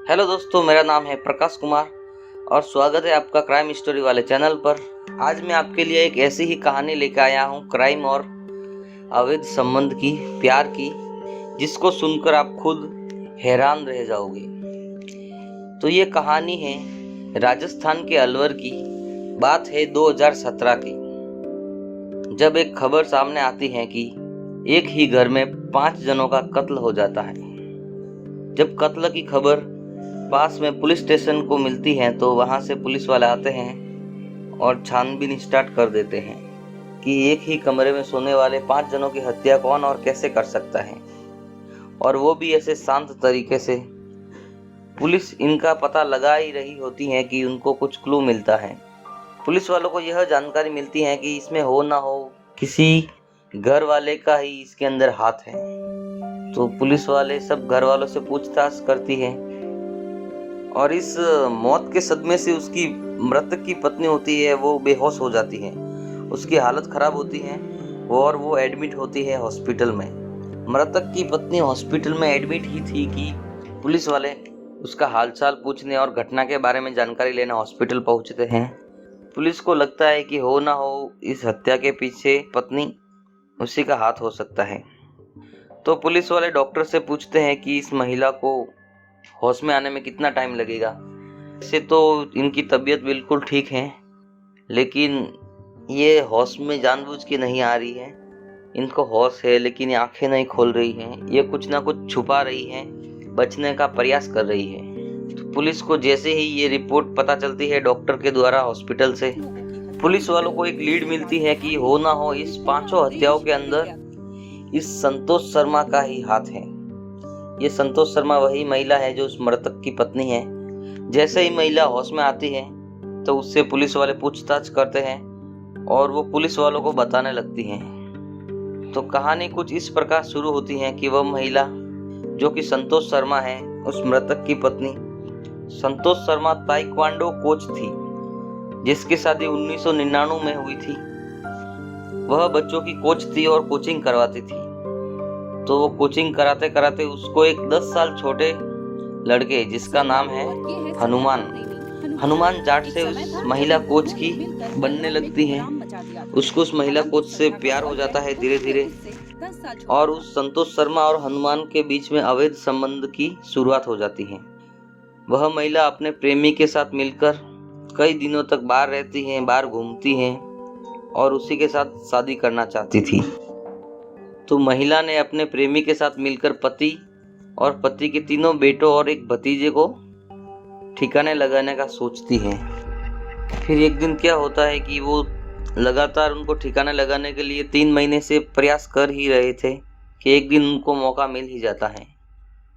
Hello दोस्तों, मेरा नाम है प्रकाश कुमार और स्वागत है आपका क्राइम स्टोरी वाले चैनल पर। आज मैं आपके लिए एक ऐसी ही कहानी लेकर आया हूँ, क्राइम और अवैध संबंध की, प्यार की, जिसको सुनकर आप खुद हैरान रह जाओगे। तो ये कहानी है राजस्थान के अलवर की। बात है 2017 की, जब एक खबर सामने आती है कि एक ही घर में 5 जनों का कत्ल हो जाता है। जब कत्ल की खबर पास में पुलिस स्टेशन को मिलती है तो वहां से पुलिस वाले आते हैं और छानबीन स्टार्ट कर देते हैं कि एक ही कमरे में सोने वाले 5 जनों की हत्या कौन और कैसे कर सकता है, और वो भी ऐसे शांत तरीके से। पुलिस इनका पता लगा ही रही होती है कि उनको कुछ क्लू मिलता है। पुलिस वालों को यह जानकारी मिलती है कि इसमें हो ना हो किसी घर वाले का ही इसके अंदर हाथ है। तो पुलिस वाले सब घर वालों से पूछताछ करती है और इस मौत के सदमे से उसकी मृतक की पत्नी होती है, वो बेहोश हो जाती है, उसकी हालत खराब होती है और वो एडमिट होती है हॉस्पिटल में। मृतक की पत्नी हॉस्पिटल में एडमिट ही थी कि पुलिस वाले उसका हालचाल पूछने और घटना के बारे में जानकारी लेने हॉस्पिटल पहुंचते हैं। पुलिस को लगता है कि हो ना हो इस हत्या के पीछे पत्नी उसी का हाथ हो सकता है। तो पुलिस वाले डॉक्टर से पूछते हैं कि इस महिला को होश में आने में कितना टाइम लगेगा। वैसे तो इनकी तबीयत बिल्कुल ठीक है, लेकिन ये होश में जानबूझ के नहीं आ रही है। इनको होश है लेकिन ये आंखें नहीं खोल रही हैं। ये कुछ ना कुछ छुपा रही है, बचने का प्रयास कर रही है। तो पुलिस को जैसे ही ये रिपोर्ट पता चलती है डॉक्टर के द्वारा हॉस्पिटल से, पुलिस वालों को एक लीड मिलती है कि हो ना हो इस 5 हत्याओं के अंदर इस संतोष शर्मा का ही हाथ है। ये संतोष शर्मा वही महिला है जो उस मृतक की पत्नी है। जैसे ही महिला होश में आती है तो उससे पुलिस वाले पूछताछ करते हैं और वो पुलिस वालों को बताने लगती है। तो कहानी कुछ इस प्रकार शुरू होती है कि वह महिला जो कि संतोष शर्मा है, उस मृतक की पत्नी। संतोष शर्मा ताइक्वांडो कोच थी जिसकी शादी 1999 में हुई थी। वह बच्चों की कोच थी और कोचिंग करवाती थी। तो वो कोचिंग कराते कराते उसको एक 10 साल छोटे लड़के जिसका नाम है हनुमान जाट से उस महिला कोच की बनने लगती है। उसको उस महिला कोच से प्यार हो जाता है धीरे धीरे, और उस संतोष शर्मा और हनुमान के बीच में अवैध संबंध की शुरुआत हो जाती है। वह महिला अपने प्रेमी के साथ मिलकर कई दिनों तक बाहर रहती है, बाहर घूमती है और उसी के साथ शादी करना चाहती थी। तो महिला ने अपने प्रेमी के साथ मिलकर पति और पति के तीनों बेटों और एक भतीजे को ठिकाने लगाने का सोचती है। फिर एक दिन क्या होता है कि वो लगातार उनको ठिकाने लगाने के लिए 3 महीने से प्रयास कर ही रहे थे कि एक दिन उनको मौका मिल ही जाता है।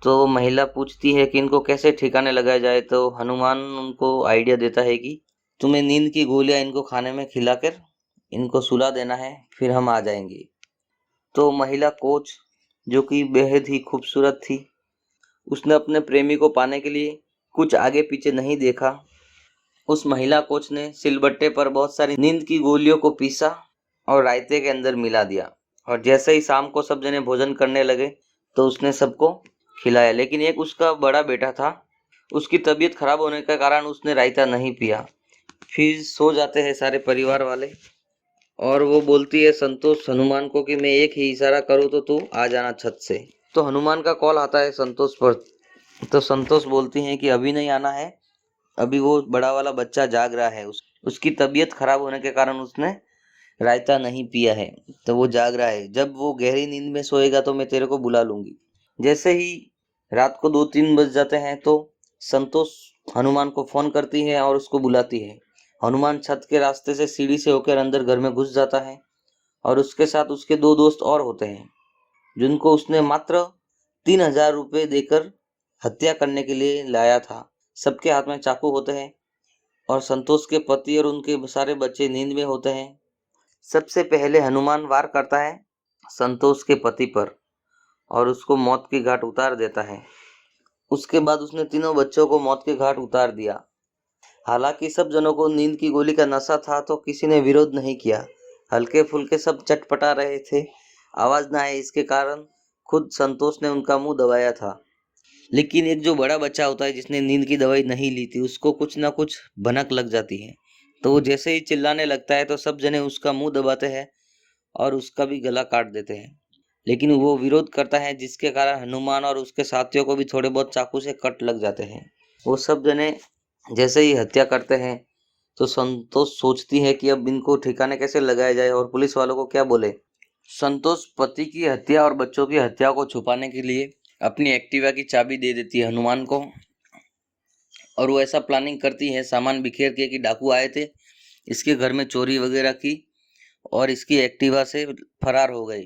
तो महिला पूछती है कि इनको कैसे ठिकाने लगाया जाए। तो हनुमान उनको आइडिया देता है कि तुम्हें नींद की गोलियां इनको खाने में खिलाकर इनको सुला देना है, फिर हम आ जाएंगे। तो महिला कोच जो कि बेहद ही खूबसूरत थी, उसने अपने प्रेमी को पाने के लिए कुछ आगे पीछे नहीं देखा। उस महिला कोच ने सिलबट्टे पर बहुत सारी नींद की गोलियों को पीसा और रायते के अंदर मिला दिया, और जैसे ही शाम को सब जने भोजन करने लगे तो उसने सबको खिलाया। लेकिन एक उसका बड़ा बेटा था, उसकी तबीयत खराब होने के कारण उसने रायता नहीं पिया। फिर सो जाते हैं सारे परिवार वाले और वो बोलती है संतोष हनुमान को कि मैं एक ही इशारा करूँ तो तू आ जाना छत से। तो हनुमान का कॉल आता है संतोष पर। तो संतोष बोलती हैं कि अभी नहीं आना है, अभी वो बड़ा वाला बच्चा जाग रहा है, उसकी तबीयत खराब होने के कारण उसने रायता नहीं पिया है, तो वो जाग रहा है। जब वो गहरी नींद में सोएगा तो मैं तेरे को बुला लूंगी। जैसे ही रात को 2-3 बज जाते हैं तो संतोष हनुमान को फोन करती है और उसको बुलाती है। हनुमान छत के रास्ते से सीढ़ी से होकर अंदर घर में घुस जाता है और उसके साथ उसके 2 दोस्त और होते हैं जिनको उसने मात्र 3,000 रुपये देकर हत्या करने के लिए लाया था। सबके हाथ में चाकू होते हैं और संतोष के पति और उनके सारे बच्चे नींद में होते हैं। सबसे पहले हनुमान वार करता है संतोष के पति पर और उसको मौत के घाट उतार देता है। उसके बाद उसने तीनों बच्चों को मौत के घाट उतार दिया। हालांकि सब जनों को नींद की गोली का नशा था तो किसी ने विरोध नहीं किया। हल्के फुल्के सब चटपटा रहे थे, आवाज ना आए इसके कारण खुद संतोष ने उनका मुंह दबाया था। लेकिन एक जो बड़ा बच्चा होता है जिसने नींद की दवाई नहीं ली थी, उसको कुछ ना कुछ भनक लग जाती है। तो वो जैसे ही चिल्लाने लगता है तो सब जने उसका मुंह दबाते हैं और उसका भी गला काट देते हैं। लेकिन वो विरोध करता है, जिसके कारण हनुमान और उसके साथियों को भी थोड़े बहुत चाकू से कट लग जाते हैं। वो सब जने जैसे ही हत्या करते हैं तो संतोष सोचती है कि अब इनको ठिकाने कैसे लगाया जाए और पुलिस वालों को क्या बोले। संतोष पति की हत्या और बच्चों की हत्या को छुपाने के लिए अपनी एक्टिवा की चाबी दे देती है हनुमान को, और वो ऐसा प्लानिंग करती है सामान बिखेर के कि डाकू आए थे, इसके घर में चोरी वगैरह की और इसकी एक्टिवा से फरार हो गई।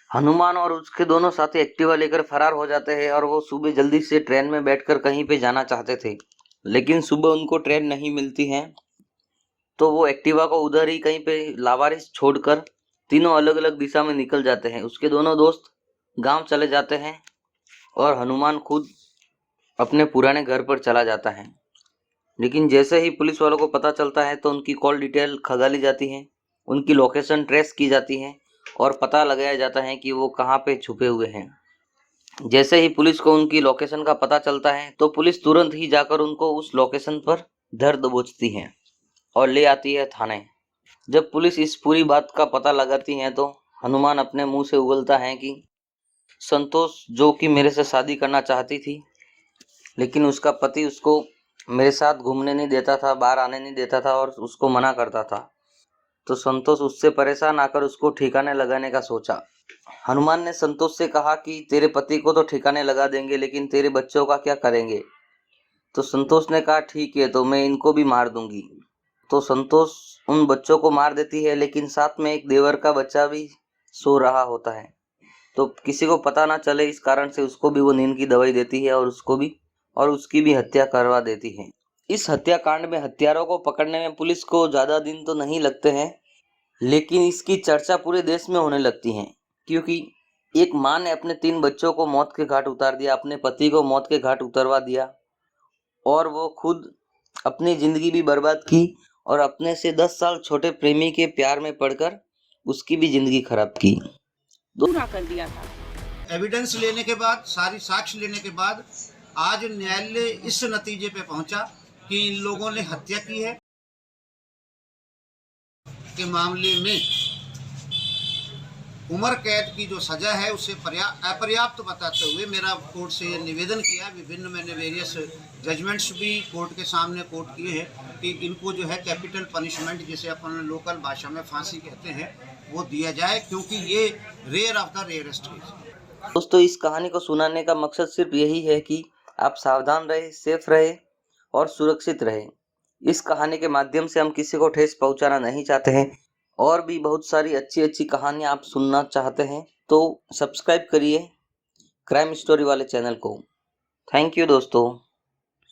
हनुमान और उसके दोनों साथी एक्टिवा लेकर फरार हो जाते हैं और वो सुबह जल्दी से ट्रेन में बैठकर कहीं पे जाना चाहते थे, लेकिन सुबह उनको ट्रेन नहीं मिलती है। तो वो एक्टिवा को उधर ही कहीं पे लावारिस छोड़कर तीनों अलग अलग दिशा में निकल जाते हैं। उसके दोनों दोस्त गांव चले जाते हैं और हनुमान खुद अपने पुराने घर पर चला जाता है। लेकिन जैसे ही पुलिस वालों को पता चलता है तो उनकी कॉल डिटेल खंगाली जाती है, उनकी लोकेशन ट्रेस की जाती है और पता लगाया जाता है कि वो कहाँ पे छुपे हुए हैं। जैसे ही पुलिस को उनकी लोकेशन का पता चलता है तो पुलिस तुरंत ही जाकर उनको उस लोकेशन पर धर दबोचती है और ले आती है थाने। जब पुलिस इस पूरी बात का पता लगाती है तो हनुमान अपने मुंह से उगलता है कि संतोष, जो कि मेरे से शादी करना चाहती थी, लेकिन उसका पति उसको मेरे साथ घूमने नहीं देता था, बाहर आने नहीं देता था और उसको मना करता था, तो संतोष उससे परेशान आकर उसको ठिकाने लगाने का सोचा। हनुमान ने संतोष से कहा कि तेरे पति को तो ठिकाने लगा देंगे, लेकिन तेरे बच्चों का क्या करेंगे। तो संतोष ने कहा ठीक है, तो मैं इनको भी मार दूंगी। तो संतोष उन बच्चों को मार देती है, लेकिन साथ में एक देवर का बच्चा भी सो रहा होता है, तो किसी को पता ना चले इस कारण से उसको भी वो नींद की दवाई देती है और उसकी भी हत्या करवा देती है। इस हत्याकांड में हत्यारों को पकड़ने में पुलिस को ज्यादा दिन तो नहीं लगते हैं, लेकिन इसकी चर्चा पूरे देश में होने लगती है, क्योंकि एक माँ ने अपने 3 बच्चों को मौत के घाट उतार दिया, अपने पति को मौत के घाट उतरवा दिया और वो खुद अपनी जिंदगी भी बर्बाद की और अपने से 10 साल छोटे प्रेमी के प्यार में पड़कर उसकी भी जिंदगी खराब की। पूरा कर दिया था। एविडेंस लेने के बाद, सारी साक्ष्य लेने के बाद आज न्यायालय इस नतीजे पे पहुंचा कि इन लोगों ने हत्या की है। के मामले में उम्र कैद की जो सजा है उसे अपर्याप्त बताते हुए मेरा कोर्ट से निवेदन किया। विभिन्न मैंने वेरियस जजमेंट्स भी कोर्ट के सामने कोर्ट किए हैं कि इनको जो है कैपिटल पनिशमेंट, जिसे अपन लोकल भाषा में फांसी कहते हैं, वो दिया जाए, क्योंकि ये rare of the rarest case. दोस्तों, इस कहानी को सुनाने का मकसद सिर्फ यही है कि आप सावधान रहे, सेफ रहे और सुरक्षित रहे। इस कहानी के माध्यम से हम किसी को ठेस पहुंचाना नहीं चाहते हैं। और भी बहुत सारी अच्छी अच्छी कहानियां आप सुनना चाहते हैं तो सब्सक्राइब करिए क्राइम स्टोरी वाले चैनल को। थैंक यू दोस्तों।